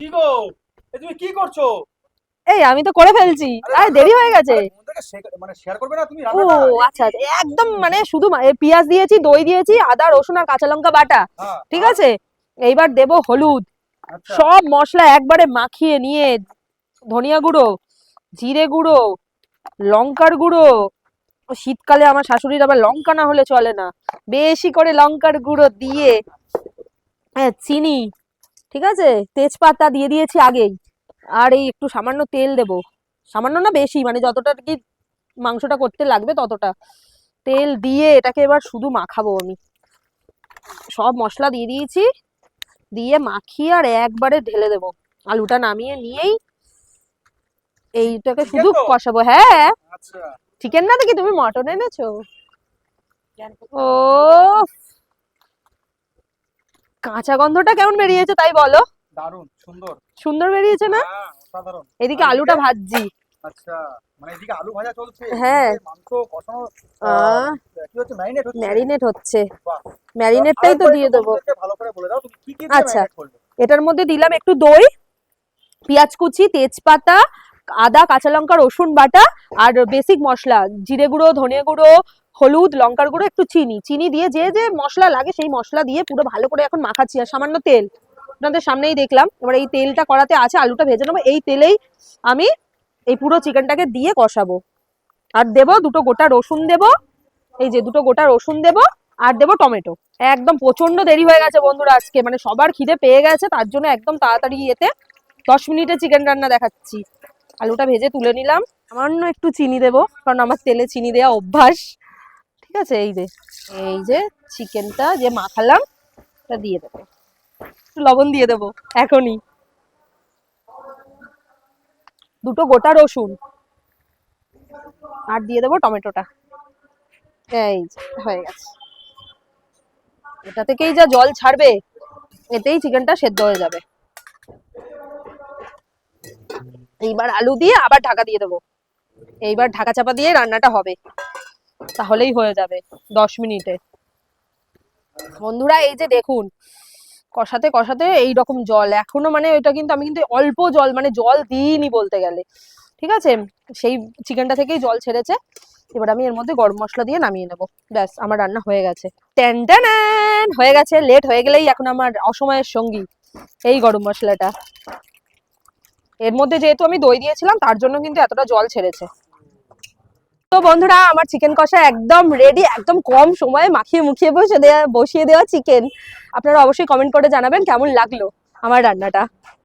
কি গো, তুমি কি করছো? এই আমি তো করে ফেলছি। আরে দেরি হয়ে গেছে। বন্ধুদেরকে মানে শেয়ার করবে না তুমি ও রান্নাটা? আচ্ছা আচ্ছা, একদম মানে শুধু পেঁয়াজ দিয়েছি, দই দিয়েছি, আদা রসুন আর কাঁচা লঙ্কা বাটা। হ্যাঁ, ঠিক আর আছে, এইবার দেব হলুদ। আচ্ছা। সব মশলা একবারে মাখিয়ে নিয়ে ধনিয়া গুঁড়ো, জিরে গুঁড়ো, লঙ্কার গুঁড়ো। শীতকালে আমার শাশুড়ির আবার লঙ্কা না হলে চলে না, বেশি করে লঙ্কার গুঁড়ো দিয়ে, হ্যাঁ চিনি, ঠিক আছে, তেজপাতা দিয়ে দিয়েছি আগেই। আর এই একটু সামান্য তেল দেব, সামান্য না বেশি, মানে যতটা আর কি মাংসটা করতে লাগবে ততটা তেল দিয়ে এটাকে এবার শুধু মাখাবো আমি। সব মশলা দিয়ে দিয়েছি, দিয়ে মাখিয়ে আর একবারে ঢেলে দেবো। আলুটা নামিয়ে নিয়েই এইটাকে চিকেন শুধু তো? কষাবো। হ্যাঁ, আচ্ছা। চিকেন না দেখি তুমি মটন এনেছো। ও, কাঁচা গন্ধটা কেমন বেরিয়েছে তাই বলো। দারুণ সুন্দর। সুন্দর বেরিয়েছে না? হ্যাঁ, অসাধারণ। এদিকে আর আলুটা এদিকে? ভাজছি। আচ্ছা, মানে এদিকে আলু ভাজা চলছে, হ্যাঁ, এদিকে মাংস কষানো। আহ, কি হচ্ছে, ম্যারিনেট হচ্ছে? ম্যারিনেট হচ্ছে। বাহ। এবার ম্যারিনেটটাই তো আরেকবার একটু দিয়ে দেবো। বন্ধুদেরকে ভালো করে বলে দাও, তুমি কি কি দিয়ে আচ্ছা, ম্যারিনেট করবে? এটার মধ্যে দিলাম একটু দই, পেঁয়াজ কুচি, তেজপাতা, আদা কাঁচা লঙ্কা রসুন বাটা, আর বেসিক মশলা জিরে গুঁড়ো, ধনে গুঁড়ো, হলুদ, লঙ্কার গুঁড়ো, একটু চিনি। চিনি দিয়ে যে যে মশলা লাগে সেই মশলা দিয়ে পুরো ভালো করে এখন মাখাচ্ছি। আর সামান্য তেল আপনাদের সামনেই দেখলাম। এবার এই তেলটা কড়াতে আছে, আলুটা ভেজে নেবো। এই তেলেই আমি এই পুরো চিকেনটাকে দিয়ে কষাবো। আর দেবো দুটো গোটা রসুন দেবো, এই যে দুটো গোটা রসুন দেবো, আর দেবো টমেটো। একদম প্রচন্ড দেরি হয়ে গেছে বন্ধুরা আজকে, মানে সবার খিদে পেয়ে গেছে, তার জন্য একদম তাড়াতাড়ি এতে 10 মিনিটে চিকেন রান্না দেখাচ্ছি। আলুটা ভেজে তুলে নিলাম। সামান্য একটু চিনি দেবো, কারণ আমার তেলে চিনি দেওয়া অভ্যাস। ঠিক আছে, এই যে চিকেনটা যে মাখালাম এটা দিয়ে দেবো, একটু লবণ দিয়ে দেবো এখনই, দুটো গোটা রসুন, আর দিয়ে দেবো টমেটোটা। এই যে হয়ে গেছে। এটা থেকেই যা জল ছাড়বে, এতেই চিকেনটা সেদ্ধ হয়ে যাবে। এইবার আলু দিয়ে আবার ঢাকা দিয়ে দেবো। এইবার ঢাকা চাপা দিয়ে রান্নাটা হবে, তাহলেই হয়ে যাবে 10 মিনিটে। বন্ধুরা এই যে দেখুন, কষাতে কষাতে এইরকম জল এখনো, মানে ওইটা কিন্তু আমি কিন্তু অল্প জল, মানে জল দিইনি বলতে গেলে। ঠিক আছে, সেই চিকেনটা থেকেই জল ছেড়েছে। এবার আমি এর মধ্যে গরম মশলা দিয়ে নামিয়ে নেবো। ব্যাস, আমার রান্না হয়ে গেছে। টেন টেন হয়ে গেছে। লেট হয়ে গেলেই এখন আমার অসময়ের সঙ্গী এই গরম মশলাটা। এর মধ্যে যেহেতু আমি দই দিয়েছিলাম তার জন্য কিন্তু এতটা জল ছেড়েছে। তো বন্ধুরা আমার চিকেন কষা একদম রেডি, একদম কম সময়ে মাখিয়ে মুখিয়ে বসিয়ে দেওয়া চিকেন। আপনারা অবশ্যই কমেন্ট করে জানাবেন কেমন লাগলো আমার রান্নাটা।